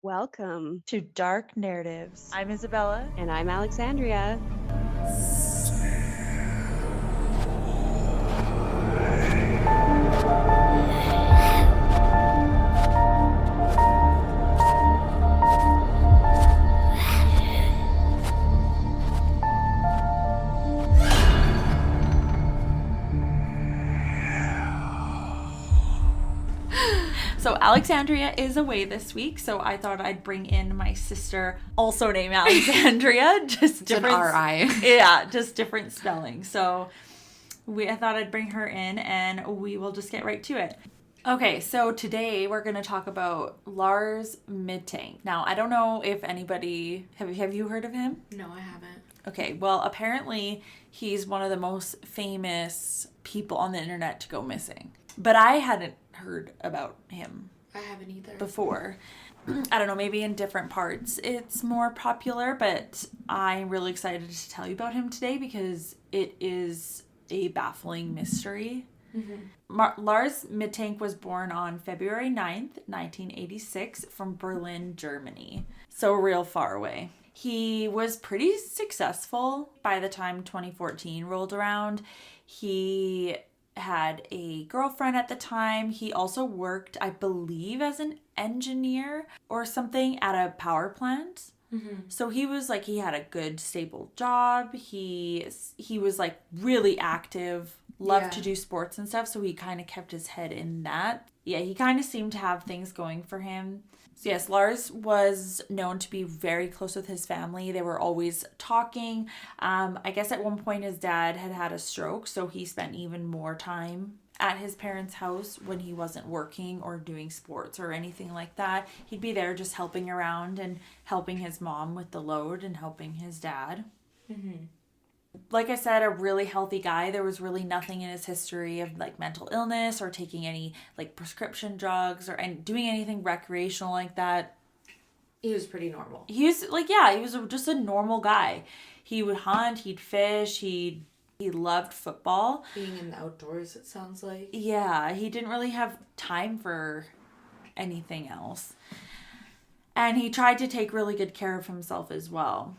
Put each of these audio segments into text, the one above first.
Welcome to Dark Narratives. I'm Isabella. And I'm Alexandria. So Alexandria is away this week, so I thought I'd bring in my sister, also named Alexandria, just different. It's an R.I. Yeah, just different spelling. So I thought I'd bring her in, and we will just get right to it. Okay, so today we're going to talk about Lars Mittank. Now, I don't know if anybody have you heard of him? No, I haven't. Okay, well, apparently he's one of the most famous people on the internet to go missing. But I hadn't heard about him. I haven't either. Before. I don't know, maybe in different parts it's more popular, but I'm really excited to tell you about him today because it is a baffling mystery. Mm-hmm. Lars Mittank was born on February 9th, 1986 from Berlin, Germany. So real far away. He was pretty successful by the time 2014 rolled around. He had a girlfriend at the time. He also worked, I believe, as an engineer or something at a power plant. Mm-hmm. So he was like, he had a good stable job. He was like really active, loved to do sports and stuff. So he kind of kept his head in that. Yeah, he kind of seemed to have things going for him. So yes, Lars was known to be very close with his family. They were always talking. I guess at one point his dad had a stroke, so he spent even more time at his parents' house when he wasn't working or doing sports or anything like that. He'd be there just helping around and helping his mom with the load and helping his dad. Mm-hmm. Like I said, a really healthy guy. There was really nothing in his history of like mental illness or taking any like prescription drugs or doing anything recreational like that. He was pretty normal. He was like, yeah, he was just a normal guy. He would hunt, he'd fish, he loved football. Being in the outdoors, it sounds like. Yeah, he didn't really have time for anything else. And he tried to take really good care of himself as well.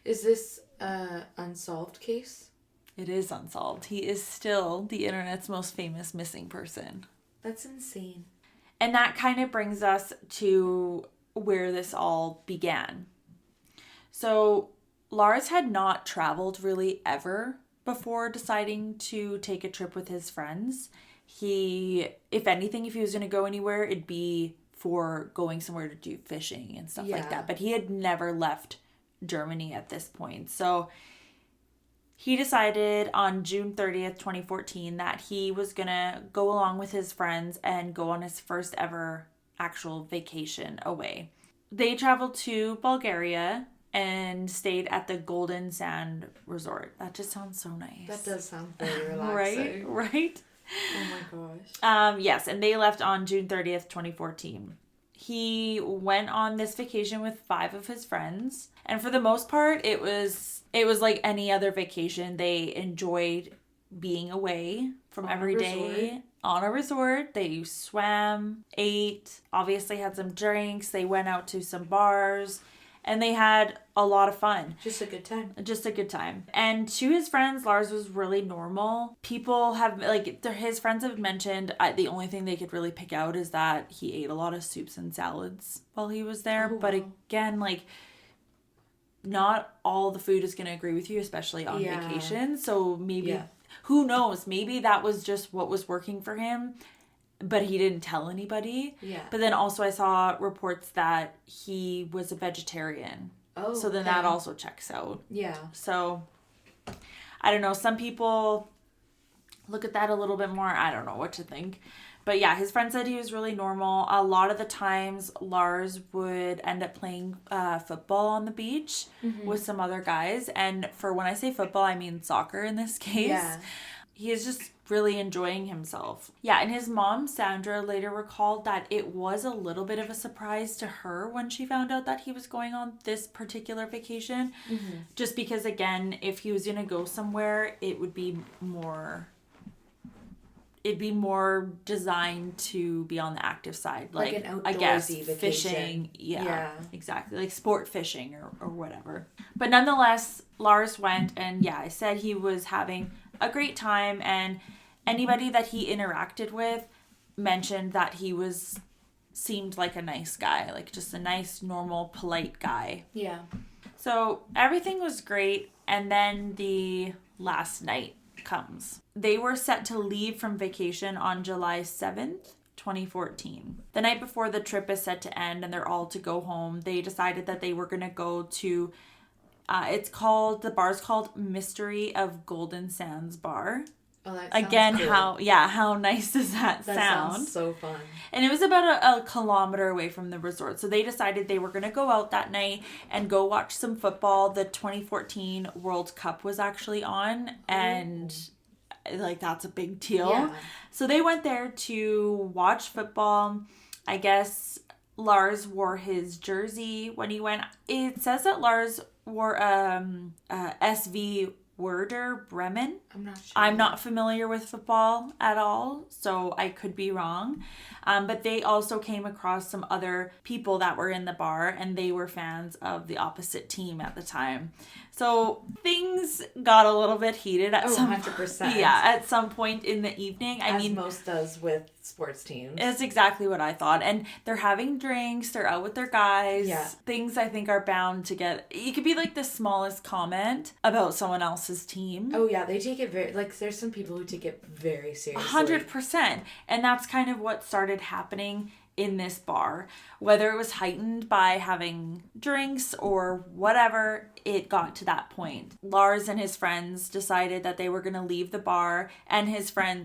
Is this an unsolved case? It is unsolved. He is still the internet's most famous missing person. That's insane. And that kind of brings us to where this all began. So Lars had not traveled really ever before deciding to take a trip with his friends. If anything, if he was going to go anywhere, it'd be for going somewhere to do fishing and stuff like that. But he had never left Germany at this point. So he decided on June 30th, 2014 that he was going to go along with his friends and go on his first ever actual vacation away. They traveled to Bulgaria and stayed at the Golden Sand Resort. That just sounds so nice. That does sound very relaxing. Right? Oh my gosh. Yes, and they left on June 30th, 2014. He went on this vacation with 5 of his friends. And for the most part, it was like any other vacation. They enjoyed being away from every day on a resort. They swam, ate, obviously had some drinks. They went out to some bars. And they had a lot of fun. Just a good time. And to his friends, Lars was really normal. People have, like, his friends have mentioned the only thing they could really pick out is that he ate a lot of soups and salads while he was there. Oh, but wow. Again, like, not all the food is going to agree with you, especially on vacation. So maybe, who knows, maybe that was just what was working for him. But he didn't tell anybody. Yeah. But then also I saw reports that he was a vegetarian. Oh, so then that also checks out. Yeah. So, I don't know. Some people look at that a little bit more. I don't know what to think. But yeah, his friend said he was really normal. A lot of the times, Lars would end up playing football on the beach with some other guys. And for when I say football, I mean soccer in this case. Yeah. He is just really enjoying himself. Yeah, and his mom, Sandra, later recalled that it was a little bit of a surprise to her when she found out that he was going on this particular vacation. Mm-hmm. Just because, again, if he was going to go somewhere, it would be more it'd be more designed to be on the active side. Like an I guess outdoorsy vacation. fishing. Yeah. Exactly. Like sport fishing or whatever. But nonetheless, Lars went, and I said he was having a great time, and anybody that he interacted with mentioned that he seemed like a nice guy, like just a nice, normal, polite guy. Yeah. So everything was great, and then the last night comes. They were set to leave from vacation on July 7th, 2014. The night before the trip is set to end and they're all to go home, they decided that they were going to go to, the bar's called Mystery of Golden Sands Bar. Oh, that sounds Again, cool. how nice does that sound? That sounds so fun. And it was about a kilometer away from the resort. So they decided they were going to go out that night and go watch some football. The 2014 World Cup was actually on, and like that's a big deal. Yeah. So they went there to watch football. I guess Lars wore his jersey when he went. It says that Lars wore SV Werder Bremen. I'm not sure. I'm not familiar with football at all, so I could be wrong. But they also came across some other people that were in the bar, and they were fans of the opposite team at the time. So things got a little bit heated at 100%. at some point in the evening. I As mean, most does with sports teams. it's exactly what I thought. And they're having drinks, they're out with their guys. Yeah. Things I think are bound to get... It could be like the smallest comment about someone else's team. Oh, yeah. They take it very... Like, there's some people who take it very seriously. 100%. And that's kind of what started happening in this bar. Whether it was heightened by having drinks or whatever, it got to that point. Lars and his friends decided that they were going to leave the bar, and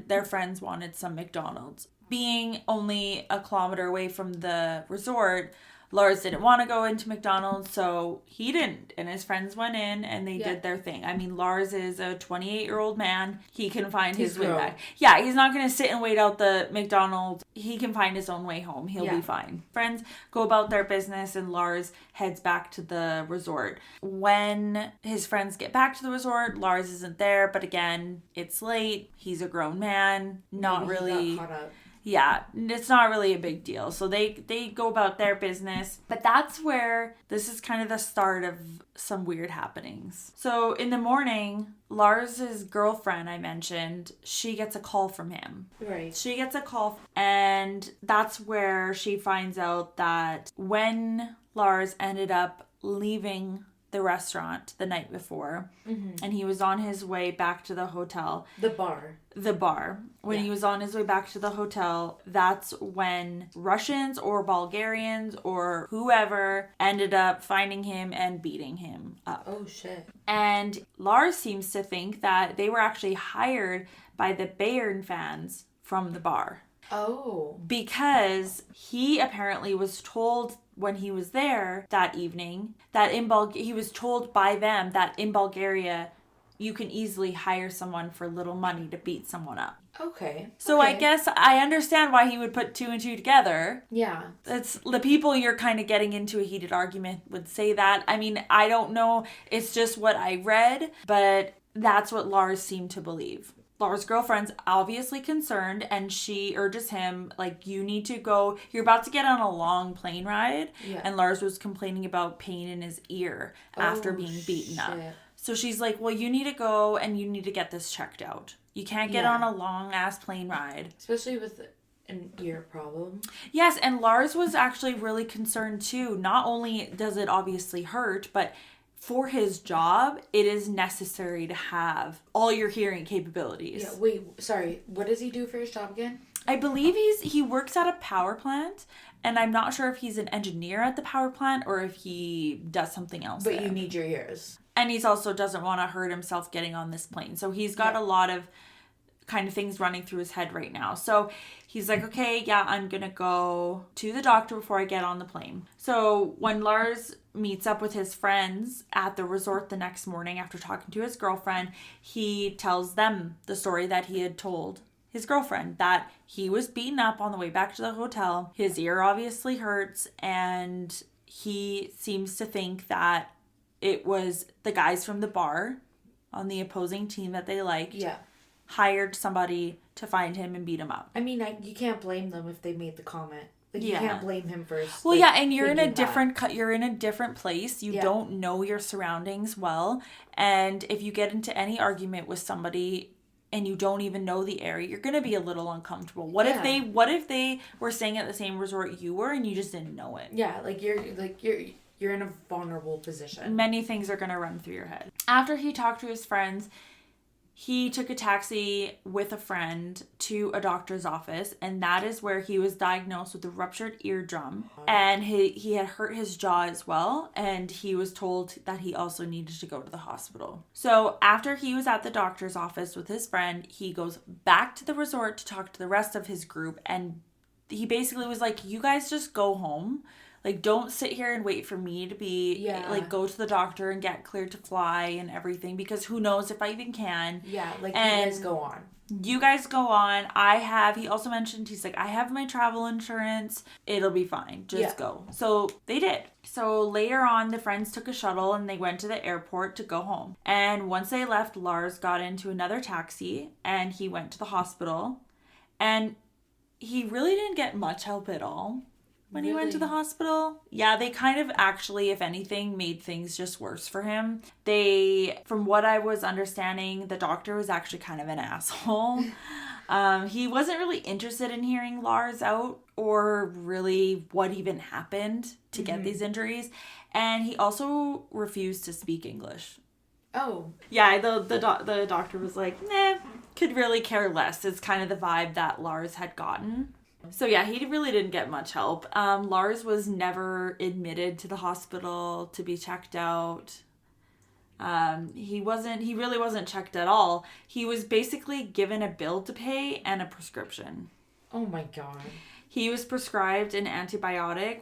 their friends wanted some McDonald's. Being only a kilometer away from the resort, Lars didn't want to go into McDonald's, so he didn't. And his friends went in and they did their thing. I mean, Lars is a 28-year-old man. He can find his way back. Yeah, he's not going to sit and wait out the McDonald's. He can find his own way home. He'll be fine. Friends go about their business, and Lars heads back to the resort. When his friends get back to the resort, Lars isn't there. But again, it's late. He's a grown man. Not really... He got caught up. Yeah, it's not really a big deal. So they go about their business. But that's where this is kind of the start of some weird happenings. So in the morning, Lars's girlfriend I mentioned, she gets a call from him. Right. She gets a call, and that's where she finds out that when Lars ended up leaving the restaurant the night before, and he was on his way back to the hotel. The bar. When he was on his way back to the hotel, that's when Russians or Bulgarians or whoever ended up finding him and beating him up. Oh, shit. And Lars seems to think that they were actually hired by the Bayern fans from the bar. Oh. Because he apparently was told when he was there that evening that he was told by them that in Bulgaria you can easily hire someone for little money to beat someone up. Okay. So I guess I understand why he would put two and two together. Yeah. It's the people you're kind of getting into a heated argument would say that. I mean, I don't know. It's just what I read, but that's what Lars seemed to believe. Lars' girlfriend's obviously concerned, and she urges him, like, you need to go. You're about to get on a long plane ride. Yeah. And Lars was complaining about pain in his ear after being beaten up. So she's like, well, you need to go and you need to get this checked out. You can't get on a long-ass plane ride. Especially with an ear problem. Yes, and Lars was actually really concerned, too. Not only does it obviously hurt, but... for his job, it is necessary to have all your hearing capabilities. Yeah, wait, sorry. What does he do for his job again? I believe he works at a power plant, and I'm not sure if he's an engineer at the power plant or if he does something else. But you need your ears. And he also doesn't want to hurt himself getting on this plane. So he's got a lot of kind of things running through his head right now. So he's like, okay, yeah, I'm going to go to the doctor before I get on the plane. So when Lars meets up with his friends at the resort the next morning after talking to his girlfriend, he tells them the story that he had told his girlfriend, that he was beaten up on the way back to the hotel. His ear obviously hurts, and he seems to think that it was the guys from the bar on the opposing team that they liked hired somebody to find him and beat him up. I mean, you can't blame them if they made the comment. Like, you Yeah. can't blame him for. Well, like, yeah, and you're in a thinking that. you're in a different place. You Yeah. don't know your surroundings well, and if you get into any argument with somebody and you don't even know the area, you're gonna be a little uncomfortable. What if they were staying at the same resort you were and you just didn't know it? Yeah, you're in a vulnerable position. Many things are gonna run through your head. After he talked to his friends, he took a taxi with a friend to a doctor's office, and that is where he was diagnosed with a ruptured eardrum. And he had hurt his jaw as well, and he was told that he also needed to go to the hospital. So after he was at the doctor's office with his friend, he goes back to the resort to talk to the rest of his group, and he basically was like, you guys just go home. Like, don't sit here and wait for me to be, like, go to the doctor and get cleared to fly and everything, because who knows if I even can. Yeah, like, and you guys go on. You guys go on. He also mentioned, he's like, I have my travel insurance. It'll be fine. Just go. So they did. So later on, the friends took a shuttle and they went to the airport to go home. And once they left, Lars got into another taxi and he went to the hospital. And he really didn't get much help at all. When he went to the hospital. Yeah, they kind of actually, if anything, made things just worse for him. From what I was understanding, the doctor was actually kind of an asshole. He wasn't really interested in hearing Lars out or really what even happened to get these injuries. And he also refused to speak English. Oh. Yeah, the doctor was like, nah, could really care less. It's kind of the vibe that Lars had gotten. So yeah, he really didn't get much help. Lars was never admitted to the hospital to be checked out. He really wasn't checked at all. He was basically given a bill to pay and a prescription. Oh my God. He was prescribed an antibiotic,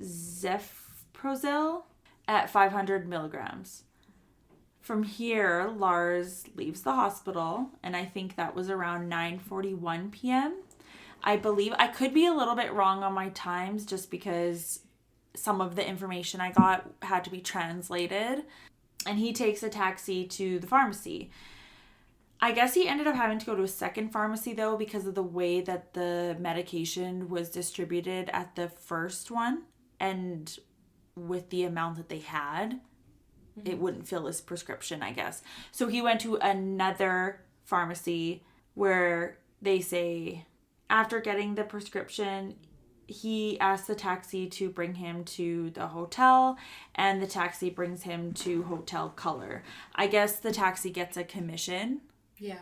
Zefprozil, at 500 milligrams. From here, Lars leaves the hospital, and I think that was around 9:41 p.m. I believe, I could be a little bit wrong on my times just because some of the information I got had to be translated. And he takes a taxi to the pharmacy. I guess he ended up having to go to a second pharmacy though because of the way that the medication was distributed at the first one. And with the amount that they had, it wouldn't fill his prescription, I guess. So he went to another pharmacy where they say, after getting the prescription, he asks the taxi to bring him to the hotel, and the taxi brings him to Hotel Color. I guess the taxi gets a commission. Yeah.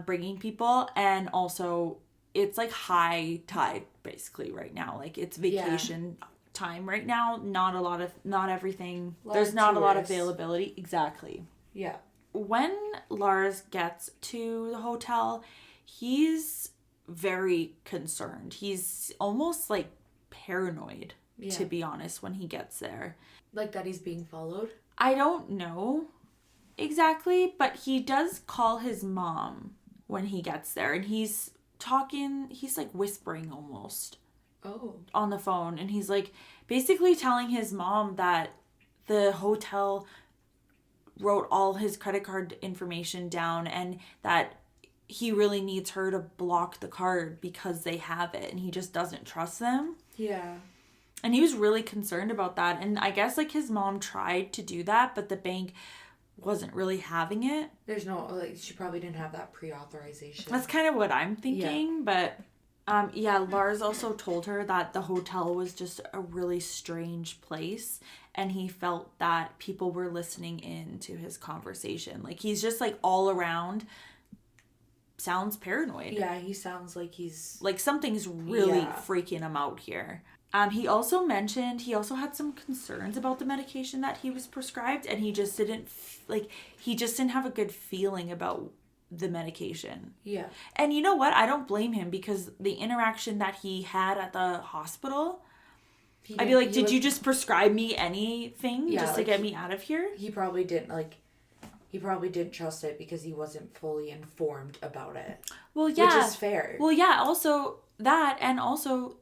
Bringing people, and also it's like high tide basically right now. Like, it's vacation time right now. Not everything. There's not a lot of availability. Exactly. Yeah. When Lars gets to the hotel, he's very concerned. He's almost like paranoid, to be honest, when he gets there. Like that he's being followed? I don't know exactly, but he does call his mom when he gets there, and he's like whispering almost on the phone, and he's like basically telling his mom that the hotel wrote all his credit card information down and that he really needs her to block the card because they have it, and he just doesn't trust them. Yeah. And he was really concerned about that. And I guess like his mom tried to do that, but the bank wasn't really having it. There's no, like, she probably didn't have that pre-authorization. That's kind of what I'm thinking. But Lars also told her that the hotel was just a really strange place. And he felt that people were listening in to his conversation. Like, he's just like all around sounds paranoid. Yeah, he sounds like he's... like something's really freaking him out here. He also mentioned he also had some concerns about the medication that he was prescribed, and he just didn't have a good feeling about the medication. Yeah. And you know what? I don't blame him, because the interaction that he had at the hospital, I'd be like, did you just prescribe me anything just to get me out of here? He probably didn't trust it because he wasn't fully informed about it. Well, yeah. Which is fair. Well, yeah, also that, and also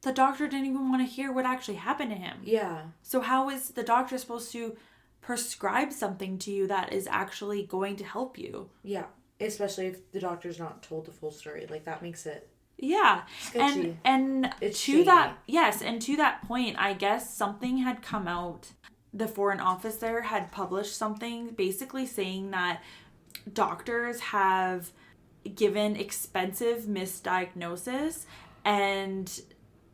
the doctor didn't even want to hear what actually happened to him. Yeah. So how is the doctor supposed to prescribe something to you that is actually going to help you? Yeah. Especially if the doctor's not told the full story. Like, that makes it Yeah. sketchy. And It's to shady. that, yes, and to that point, I guess something had come out. The Foreign Office there had published something basically saying that doctors have given expensive misdiagnosis and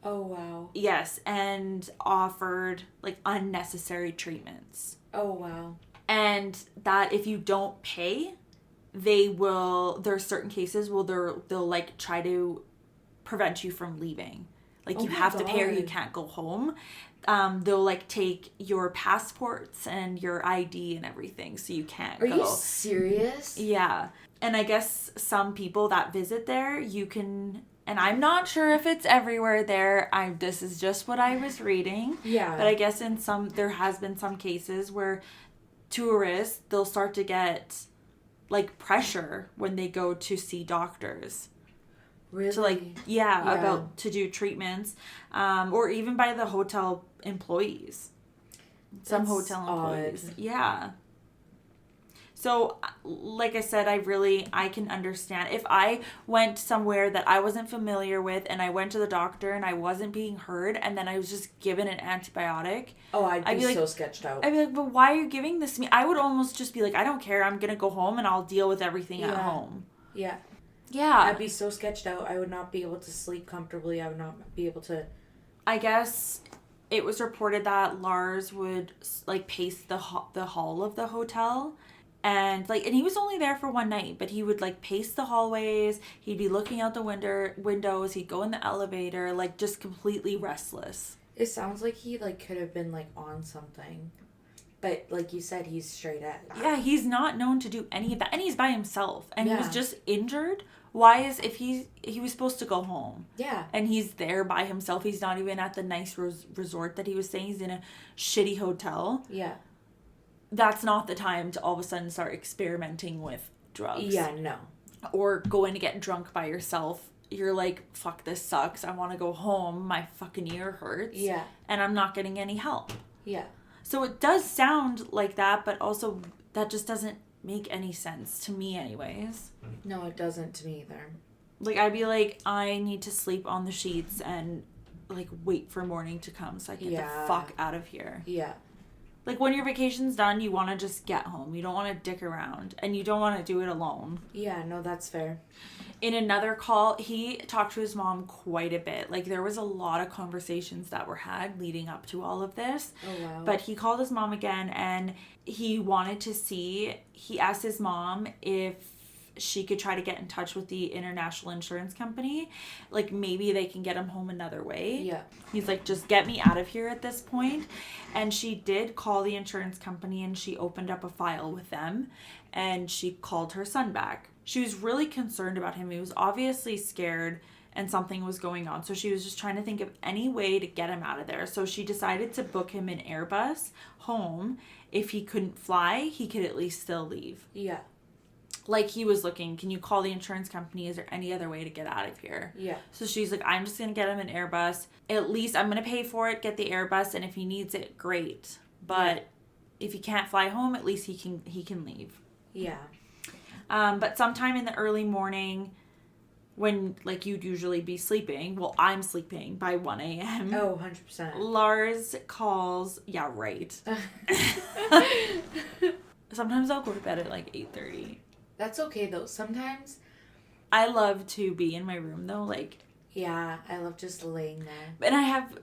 Oh, wow. yes, and offered like unnecessary treatments. Oh, wow. And that if you don't pay, there's certain cases where they'll like try to prevent you from leaving. Like, Oh you my have to pay or you God. can't go home. They'll like take your passports and your ID and everything, so you can't Are go. you serious? Yeah. And I guess some people that visit there, you can, and I'm not sure if it's everywhere there. This is just what I was reading. Yeah. But I guess there has been some cases where tourists, they'll start to get like pressure when they go to see doctors. Really? To like, yeah, to do treatments, or even by the hotel employees. Some That's hotel employees. odd. Yeah. So, like I said, I can understand. If I went somewhere that I wasn't familiar with and I went to the doctor and I wasn't being heard and then I was just given an antibiotic. Oh, I'd be like, so sketched out. I'd be like, but why are you giving this to me? I would almost just be like, I don't care. I'm going to go home and I'll deal with everything at home. Yeah. Yeah. I'd be so sketched out. I would not be able to sleep comfortably. I would not be able to... I guess it was reported that Lars would like pace the hall of the hotel, and he was only there for one night, but he would like pace the hallways. He'd be looking out the windows. He'd go in the elevator, like just completely restless. It sounds like he like could have been like on something, but like you said, he's straight edge. Yeah, he's not known to do any of that, and he's by himself, and he was Yeah. just injured. Why is if he was supposed to go home? Yeah. And he's there by himself. He's not even at the nice resort that he was saying. He's in a shitty hotel. Yeah. That's not the time to all of a sudden start experimenting with drugs. Yeah, no. Or going to get drunk by yourself. You're like, fuck, this sucks. I want to go home. My fucking ear hurts. Yeah. And I'm not getting any help. Yeah. So it does sound like that, but also that just doesn't make any sense to me anyways. No, it doesn't to me either. Like, I'd be like, I need to sleep on the sheets and like wait for morning to come so I can get the fuck out of here. Yeah. Like, when your vacation's done, you want to just get home. You don't want to dick around. And you don't want to do it alone. Yeah, no, that's fair. In another call, he talked to his mom quite a bit. Like, there was a lot of conversations that were had leading up to all of this. Oh, wow. But he called his mom again, and he asked his mom if she could try to get in touch with the international insurance company. Like, maybe they can get him home another way. Yeah. He's like, just get me out of here at this point. And she did call the insurance company, and she opened up a file with them, and she called her son back. She was really concerned about him. He was obviously scared and something was going on. So she was just trying to think of any way to get him out of there. So she decided to book him an Airbus home. If he couldn't fly, he could at least still leave. Yeah. Like, he was looking, can you call the insurance company? Is there any other way to get out of here? Yeah. So she's like, I'm just going to get him an Airbus. At least I'm going to pay for it, get the Airbus, and if he needs it, great. But if he can't fly home, at least he can leave. Yeah. But sometime in the early morning, when, like, you'd usually be sleeping, well, I'm sleeping by 1 a.m. Oh, 100%. Lars calls, yeah, right. Sometimes I'll go to bed at, like, 8:30. That's okay, though. Sometimes... I love to be in my room, though, like... Yeah, I love just laying there. And I have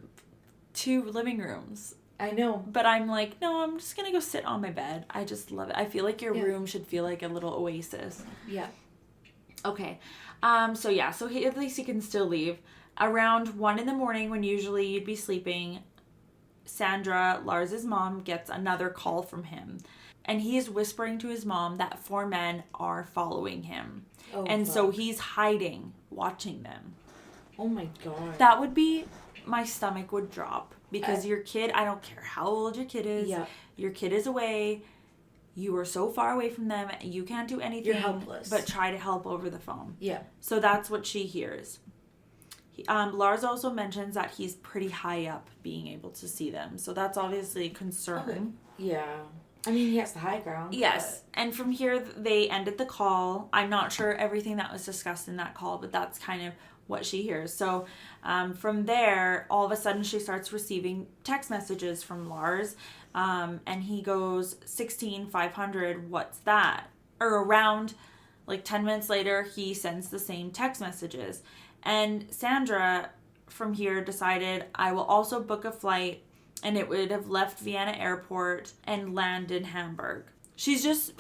2 living rooms. I know. But I'm like, no, I'm just gonna go sit on my bed. I just love it. I feel like your room should feel like a little oasis. Yeah. Okay. So at least he can still leave. Around 1 a.m, when usually you'd be sleeping, Sandra, Lars's mom, gets another call from him. And he is whispering to his mom that 4 men are following him. Oh, and fuck. so he's hiding, watching them. Oh my God. That would be, my stomach would drop. Because your kid, I don't care how old your kid is. Yeah. Your kid is away. You are so far away from them. You can't do anything. You're helpless. But try to help over the phone. Yeah. So that's what she hears. Lars also mentions that he's pretty high up being able to see them. So that's obviously a concern. Yeah. I mean, he has the high ground. Yes. And from here, they ended the call. I'm not sure everything that was discussed in that call, but that's kind of what she hears. So from there, all of a sudden, she starts receiving text messages from Lars. And he goes, 16,500, what's that? Or around like 10 minutes later, he sends the same text messages. And Sandra from here decided, I will also book a flight, and it would have left Vienna airport and land in Hamburg.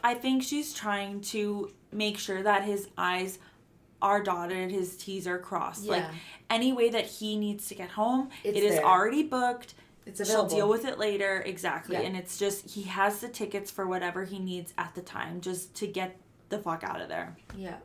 I think she's trying to make sure that his I's are dotted, his T's are crossed. Yeah. Like any way that he needs to get home, it is there. already booked. It's available. She'll deal with it later. Exactly. Yeah. And it's just, he has the tickets for whatever he needs at the time just to get the fuck out of there. Yeah.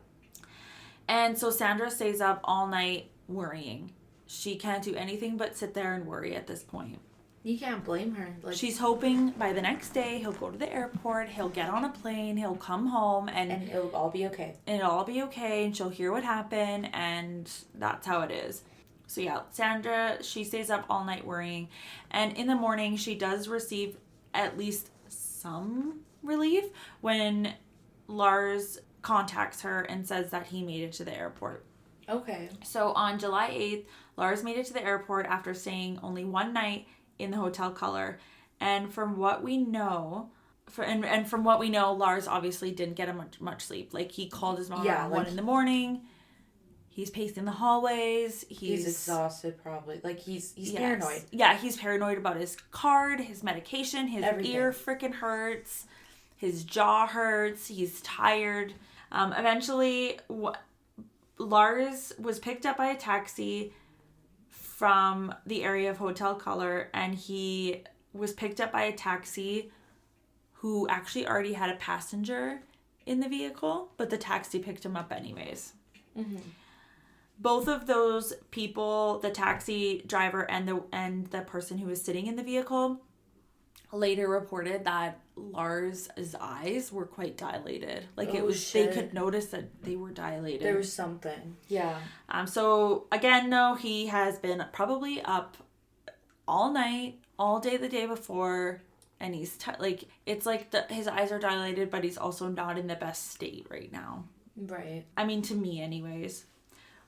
And so Sandra stays up all night worrying. She can't do anything but sit there and worry at this point. You can't blame her. Like, she's hoping by the next day he'll go to the airport, he'll get on a plane, he'll come home, and it'll all be okay. And it'll all be okay, and she'll hear what happened, and that's how it is. So yeah, Sandra, she stays up all night worrying, and in the morning she does receive at least some relief when Lars contacts her and says that he made it to the airport. Okay. So on July 8th, Lars made it to the airport after staying only one night in the Hotel Color. And from what we know, from what we know, Lars obviously didn't get much sleep. Like, he called his mom around 1 a.m. He's pacing the hallways. He's exhausted, probably. Like, he's yes. paranoid. Yeah, he's paranoid about his card, his medication, his everything. Ear freaking hurts, his jaw hurts, he's tired. Eventually, Lars was picked up by a taxi from the area of Hotel Color, and he was picked up by a taxi who actually already had a passenger in the vehicle, but the taxi picked him up anyways. Mm-hmm. Both of those people, the taxi driver and the person who was sitting in the vehicle, later reported that Lars's eyes were quite dilated. Like, they could notice that they were dilated. There was something. Yeah. So again, though, he has been probably up all night, all day the day before, and he's it's like his eyes are dilated, but he's also not in the best state right now. Right. I mean, to me anyways.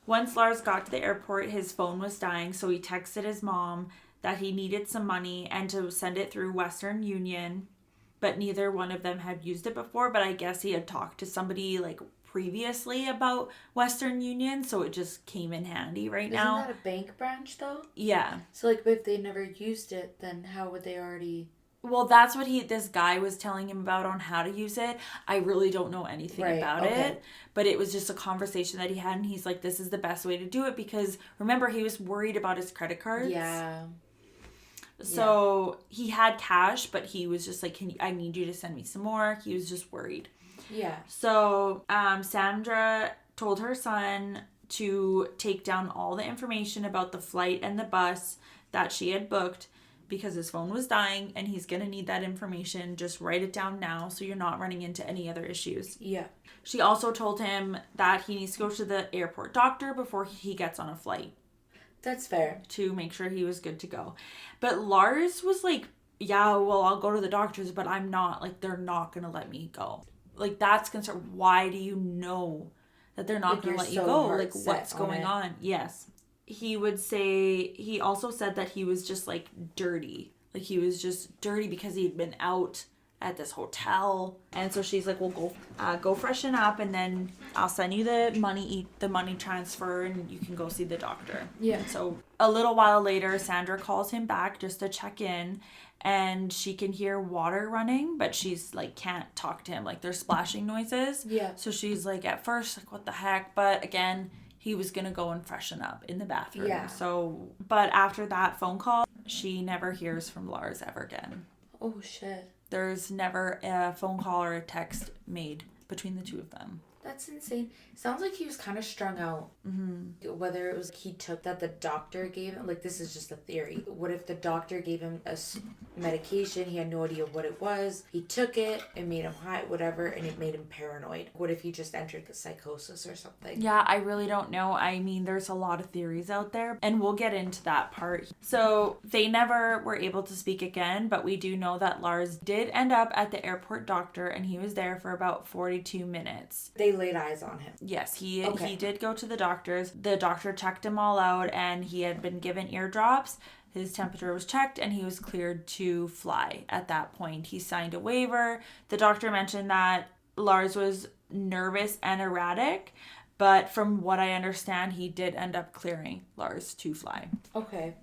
Once Lars got to the airport, his phone was dying, so he texted his mom that he needed some money and to send it through Western Union, but neither one of them had used it before. But I guess he had talked to somebody like previously about Western Union, so it just came in handy now. Isn't that a bank branch though? Yeah. So like, if they never used it, then how would they already? Well, that's what this guy was telling him about on how to use it. I really don't know anything about it, but it was just a conversation that he had, and he's like, this is the best way to do it, because remember, he was worried about his credit cards. Yeah. So he had cash, but he was just like, I need you to send me some more. He was just worried. Yeah. So Sandra told her son to take down all the information about the flight and the bus that she had booked, because his phone was dying and he's going to need that information. Just write it down now so you're not running into any other issues. Yeah. She also told him that he needs to go to the airport doctor before he gets on a flight. That's fair. To make sure he was good to go. But Lars was like, yeah, well, I'll go to the doctors, but I'm not, like, they're not going to let me go. Like, that's concern. Why do you know that they're not going to let you go? Like, what's going on? Yes. He also said that he was just, like, dirty. Like, he was just dirty because he'd been out at this hotel. And so she's like, well, go freshen up, and then I'll send you the money transfer, and you can go see the doctor. Yeah. So a little while later, Sandra calls him back just to check in, and she can hear water running, but she's like, can't talk to him. Like, there's splashing noises. Yeah. So she's like, at first, like, what the heck? But again, he was going to go and freshen up in the bathroom. Yeah. So, but after that phone call, she never hears from Lars ever again. Oh, shit. There's never a phone call or a text made between the two of them. That's insane. Sounds like he was kind of strung out. Mm-hmm. Whether it was he took that the doctor gave him, like this is just a theory. What if the doctor gave him a medication, he had no idea what it was, he took it, it made him high, whatever, and it made him paranoid? What if he just entered the psychosis or something? Yeah, I really don't know. I mean, there's a lot of theories out there, and we'll get into that part. So they never were able to speak again, but we do know that Lars did end up at the airport doctor, and he was there for about 42 minutes. They laid eyes on him. Yes, he did go to the doctors. The doctor checked him all out, and he had been given eardrops. His temperature was checked, and he was cleared to fly. At that point, he signed a waiver. The doctor mentioned that Lars was nervous and erratic, but from what I understand, he did end up clearing Lars to fly. Okay.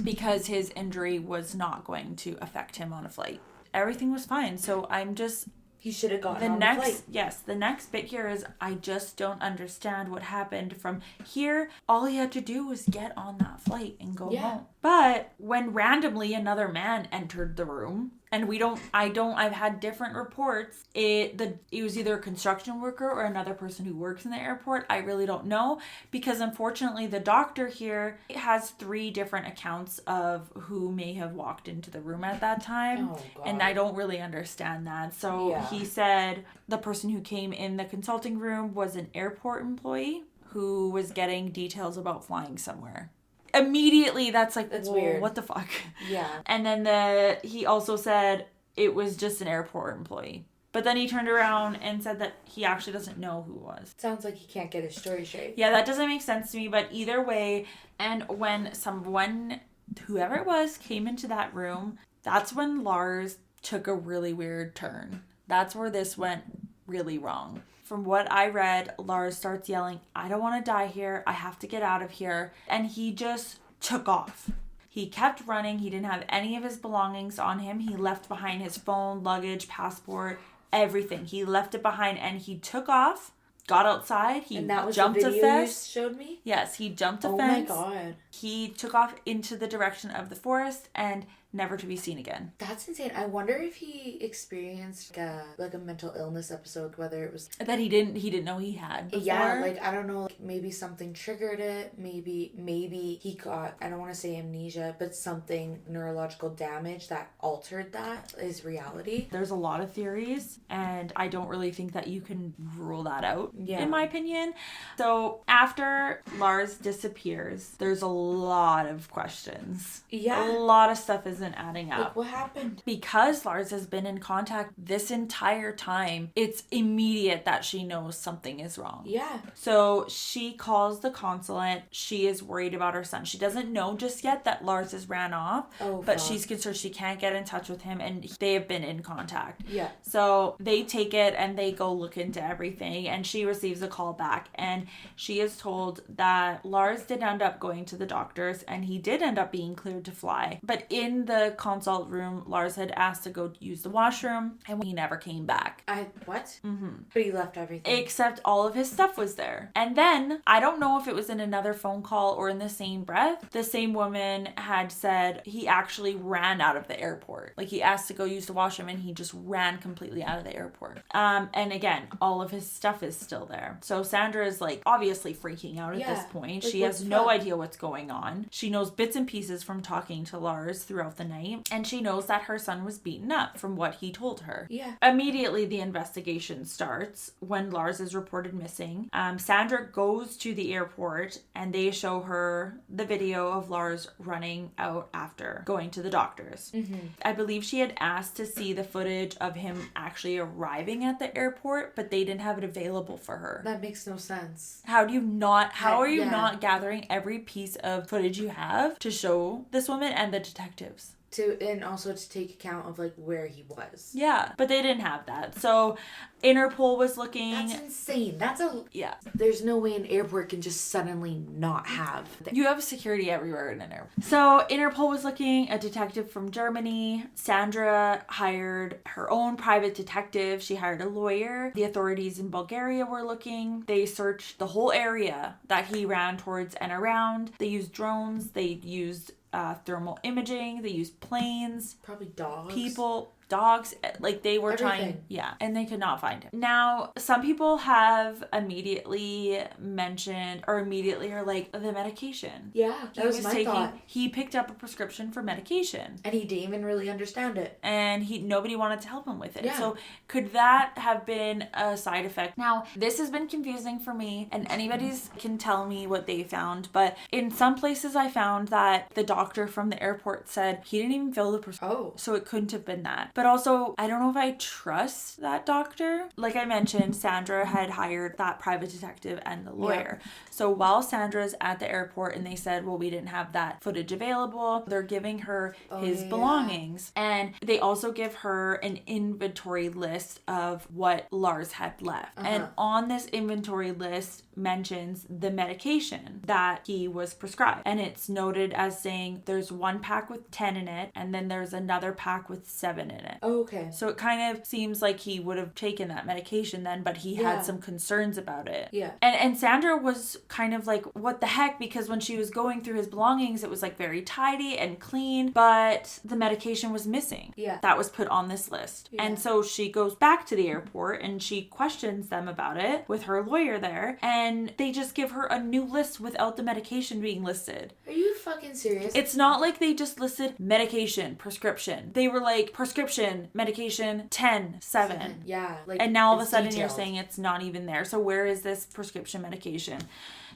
Because his injury was not going to affect him on a flight. Everything was fine. So I'm just... He should have gotten on the flight. Yes, the next bit here is I just don't understand what happened from here. All he had to do was get on that flight and go home. But when randomly another man entered the room, and I've had different reports. It was either a construction worker or another person who works in the airport. I really don't know, because unfortunately the doctor here has 3 different accounts of who may have walked into the room at that time. Oh, God. And I don't really understand that. So he said the person who came in the consulting room was an airport employee who was getting details about flying somewhere. Immediately, that's weird. What the fuck? Yeah. And then he also said it was just an airport employee. But then he turned around and said that he actually doesn't know who it was. Sounds like he can't get his story straight. Yeah, that doesn't make sense to me, but either way, and when someone, whoever it was, came into that room, that's when Lars took a really weird turn. That's where this went really wrong. From what I read, Lars starts yelling, "I don't want to die here. I have to get out of here." And he just took off. He kept running. He didn't have any of his belongings on him. He left behind his phone, luggage, passport, everything. He left it behind and he took off, got outside. He and that was jumped the a video fence. You showed me? Yes, he jumped a fence. fence. Oh my God. He took off into the direction of the forest and never to be seen again. That's insane. I wonder if he experienced like a mental illness episode, whether it was that he didn't know he had before. Yeah, like I don't know, like maybe something triggered it. Maybe he got, I don't want to say amnesia, but something neurological damage that altered that his reality. There's a lot of theories, and I don't really think that you can rule that out, in my opinion. So after Lars disappears, there's a lot of questions. Yeah. A lot of stuff isn't adding up. Like, what happened? Because Lars has been in contact this entire time, it's immediate that she knows something is wrong. Yeah. So she calls the consulate. She is worried about her son. She doesn't know just yet that Lars has ran off, but she's concerned she can't get in touch with him, and they have been in contact. Yeah. So they take it and they go look into everything, and she receives a call back, and she is told that Lars did end up going to the doctors, and he did end up being cleared to fly. But in the consult room, Lars had asked to go use the washroom, and he never came back. What? Mm-hmm. But he left everything. Except all of his stuff was there. And then, I don't know if it was in another phone call or in the same breath, the same woman had said he actually ran out of the airport. Like, he asked to go use the washroom, and he just ran completely out of the airport. And again, all of his stuff is still there. So Sandra is, like, obviously freaking out at this point. Like, she has no idea what's going on. She knows bits and pieces from talking to Lars throughout the night, and she knows that her son was beaten up from what he told her. Yeah. Immediately, the investigation starts when Lars is reported missing. Sandra goes to the airport, and they show her the video of Lars running out after going to the doctors. Mm-hmm. I believe she had asked to see the footage of him actually arriving at the airport, but they didn't have it available for her. That makes no sense. How are you not gathering every piece of footage you have to show this woman and the detectives? And also to take account of, like, where he was. Yeah, but they didn't have that. So Interpol was looking. That's insane. Yeah. There's no way an airport can just suddenly not have. You have security everywhere in an airport. So Interpol was looking, a detective from Germany. Sandra hired her own private detective. She hired a lawyer. The authorities in Bulgaria were looking. They searched the whole area that he ran towards and around. They used drones. They used thermal imaging. They used planes. Probably dogs. People. dogs. Like they were Everything. and they could not find him. Now, some people have immediately mentioned or like the medication. Yeah, that was my thought. He picked up a prescription for medication. And he didn't even really understand it. And nobody wanted to help him with it. Yeah. So could that have been a side effect? Now, this has been confusing for me, and anybody's can tell me what they found, but in some places I found that the doctor from the airport said he didn't even fill the prescription. Oh. So it couldn't have been that. But also, I don't know if I trust that doctor. Like I mentioned, Sandra had hired that private detective and the lawyer. Yeah. So while Sandra's at the airport and they said, well, we didn't have that footage available, they're giving her his belongings. And they also give her an inventory list of what Lars had left. And on this inventory list mentions the medication that he was prescribed. And it's noted as saying there's one pack with 10 in it, and then there's another pack with 7 in it. Oh, okay. So it kind of seems like he would have taken that medication then, but he had some concerns about it. Yeah. And Sandra was kind of like, what the heck? Because when she was going through his belongings, it was like very tidy and clean, but the medication was missing. Yeah. That was put on this list. Yeah. And so she goes back to the airport and she questions them about it with her lawyer there, and they just give her a new list without the medication being listed. Are you fucking serious? It's not like they just listed medication, prescription. They were like prescription, medication, 10, 7. Yeah. Like, and now all of a sudden detailed. you're saying it's not even there. So where is this prescription medication?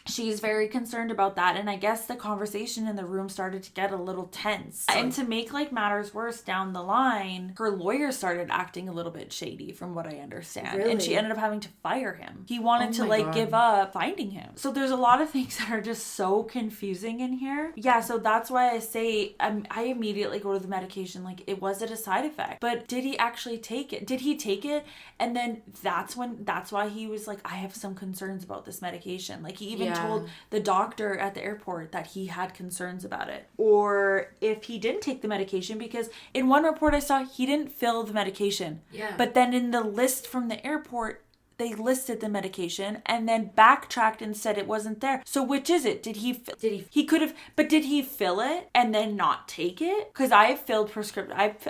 She's very concerned about that, and I guess the conversation in the room started to get a little tense. And to make like matters worse down the line, her lawyer started acting a little bit shady from what I understand. Really? And she ended up having to fire him. He wanted to like give up finding him. So there's a lot of things that are just so confusing in here. Yeah, so that's why I say I immediately go to the medication like, was it a side effect? But did he actually take it? Did he take it? And then that's why he was like, I have some concerns about this medication. Like he even told the doctor at the airport that he had concerns about it. Or if he didn't take the medication, because in one report I saw he didn't fill the medication. Yeah. But then in the list from the airport, they listed the medication and then backtracked and said it wasn't there. So which is it? Did he fill it and then not take it? Because I've filled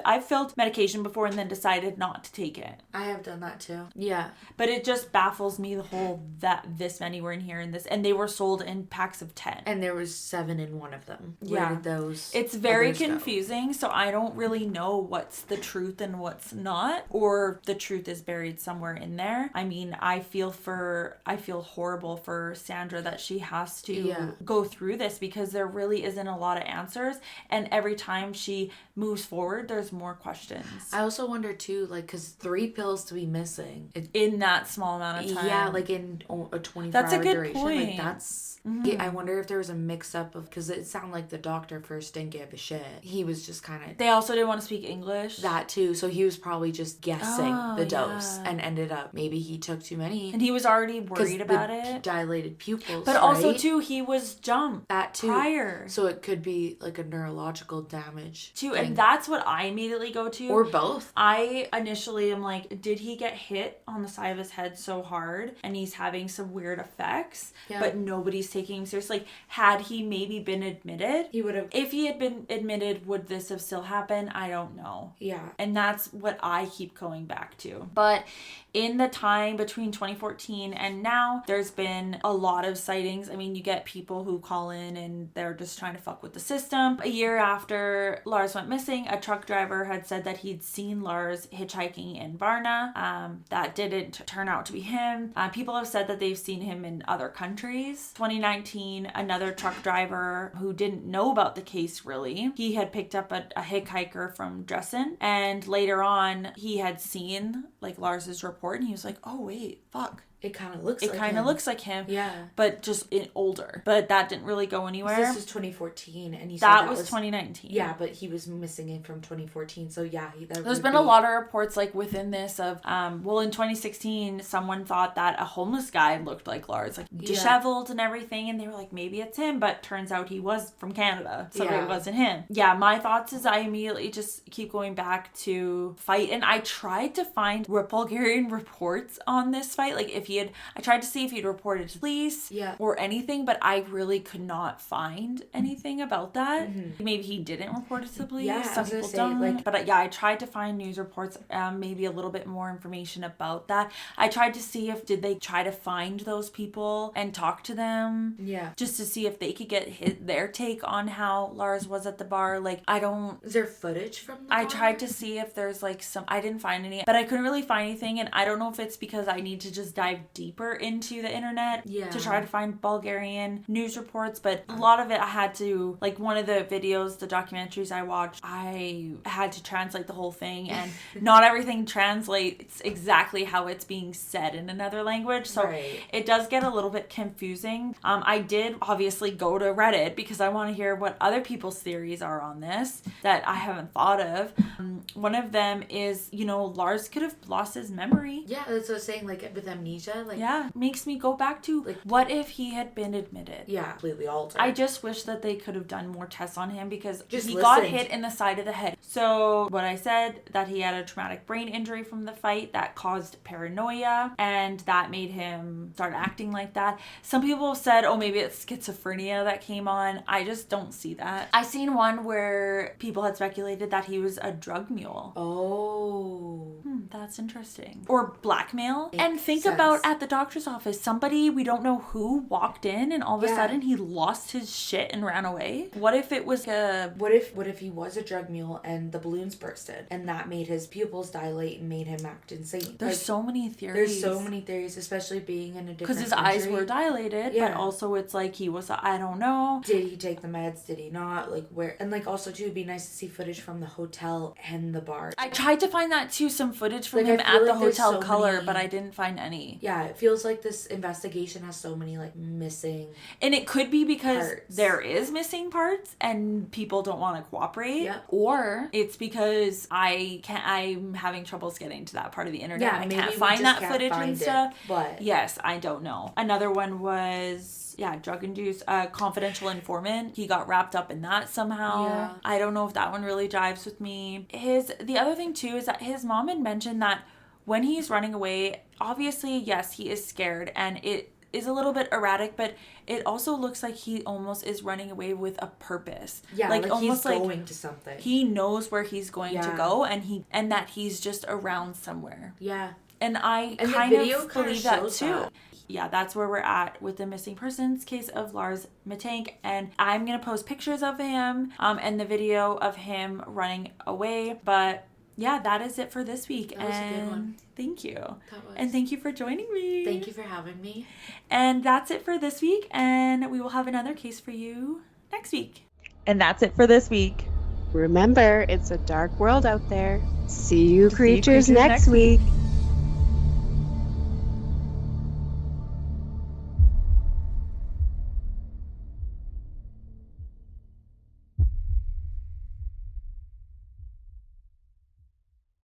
I've filled medication before and then decided not to take it. I have done that too. Yeah. But it just baffles me the whole that this many were in here and they were sold in packs of 10. And there was 7 in one of them. Where did those? It's very confusing, so I don't really know what's the truth and what's not, or the truth is buried somewhere in there. I mean, I feel horrible for Sandra that she has to go through this because there really isn't a lot of answers, and every time she moves forward there's more questions. I also wonder too, like, because 3 pills to be missing in that small amount of time. Yeah, like in a 24-hour That's a good duration. point. Like that's I wonder if there was a mix-up of, because it sounded like the doctor first didn't give a shit. He was just kind of... They also didn't want to speak English. That too. So he was probably just guessing the dose and ended up, maybe he took too many. And he was already worried about it. Dilated pupils, but also too, he was jumped. That too. Prior. So it could be like a neurological damage. Too, and that's what I immediately go to. Or both. I initially am like, did he get hit on the side of his head so hard and he's having some weird effects, but nobody's taking him seriously? Like, had he maybe been admitted, he would have. If he had been admitted, would this have still happened? I don't know. Yeah. And that's what I keep going back to. But in the time between 2014 and now, there's been a lot of sightings. I mean, you get people who call in and they're just trying to fuck with the system. A year after Lars went missing, a truck driver had said that he'd seen Lars hitchhiking in Varna. That didn't turn out to be him. People have said that they've seen him in other countries. 2019, another truck driver who didn't know about the case really, he had picked up a hitchhiker from Dresden, and later on he had seen like Lars's report and he was like, oh wait, fuck. It kind of looks like him. Yeah. But just older. But that didn't really go anywhere. This was 2014 and he said that was 2019. Yeah, but he was missing it from 2014. So yeah, there's been a lot of reports like within this of in 2016 someone thought that a homeless guy looked like Lars, like disheveled and everything, and they were like, maybe it's him, but turns out he was from Canada. So it wasn't him. Yeah, my thoughts is I immediately just keep going back to fight, and I tried to find Bulgarian reports on this fight. Like if I tried to see if he'd reported to police or anything, but I really could not find anything about that. Maybe he didn't report it to the police. Yeah, Some people don't. But I tried to find news reports, maybe a little bit more information about that. I tried to see if did they try to find those people and talk to them. Yeah. Just to see if they could get their take on how Lars was at the bar. Like, I don't... Is there footage from the bar? I tried to see if there's like some... I didn't find any, but I couldn't really find anything, and I don't know if it's because I need to just dive deeper into the internet to try to find Bulgarian news reports, but a lot of it I had to, like, one of the videos, the documentaries I watched, I had to translate the whole thing, and not everything translates exactly how it's being said in another language, so it does get a little bit confusing. I did obviously go to Reddit because I want to hear what other people's theories are on this that I haven't thought of. One of them is, you know, Lars could have lost his memory. Yeah, that's what I was saying, like, with amnesia. Like, yeah, makes me go back to, like, what if he had been admitted? Yeah, completely altered. I just wish that they could have done more tests on him because he listened. got hit in the side of the head. So what I said, that he had a traumatic brain injury from the fight that caused paranoia, and that made him start acting like that. Some people said, oh, maybe it's schizophrenia that came on. I just don't see that. I seen one where people had speculated that he was a drug mule. Oh. That's interesting. Or blackmail. Makes and think sense. about at the doctor's office, somebody we don't know who walked in and all of a sudden he lost his shit and ran away. What if it was a... What if he was a drug mule and the balloons bursted and that made his pupils dilate and made him act insane? There's like, so many theories. There's so many theories, especially being in a different because his country. eyes were dilated, but also it's like he was, I don't know. Did he take the meds? Did he not? Like, where? And, like, also too, it'd be nice to see footage from the hotel and the bar. I tried to find that too, some footage from him I at feel the like there's hotel so color, many... but I didn't find any. Yeah, it feels like this investigation has so many, like, missing And it could be because parts. there is missing parts and people don't want to cooperate. Yeah. Or it's because I'm having troubles getting to that part of the internet. Yeah, I maybe can't we find just that can't footage find and it, stuff. but... Yes, I don't know. Another one was... drug-induced, confidential informant. He got wrapped up in that somehow. Yeah. I don't know if that one really jives with me. The other thing too is that his mom had mentioned that when he's running away, obviously, yes, he is scared and it is a little bit erratic, but it also looks like he almost is running away with a purpose. Yeah, like almost he's going to something. He knows where he's going to go and that he's just around somewhere. Yeah. And I kind of believe that too. Yeah, that's where we're at with the missing persons case of Lars Mittank. And I'm going to post pictures of him and the video of him running away. But yeah, that is it for this week. That was a good one. Thank you. That was. And thank you for joining me. Thank you for having me. And that's it for this week. And we will have another case for you next week. And that's it for this week. Remember, it's a dark world out there. See you creatures creatures next week.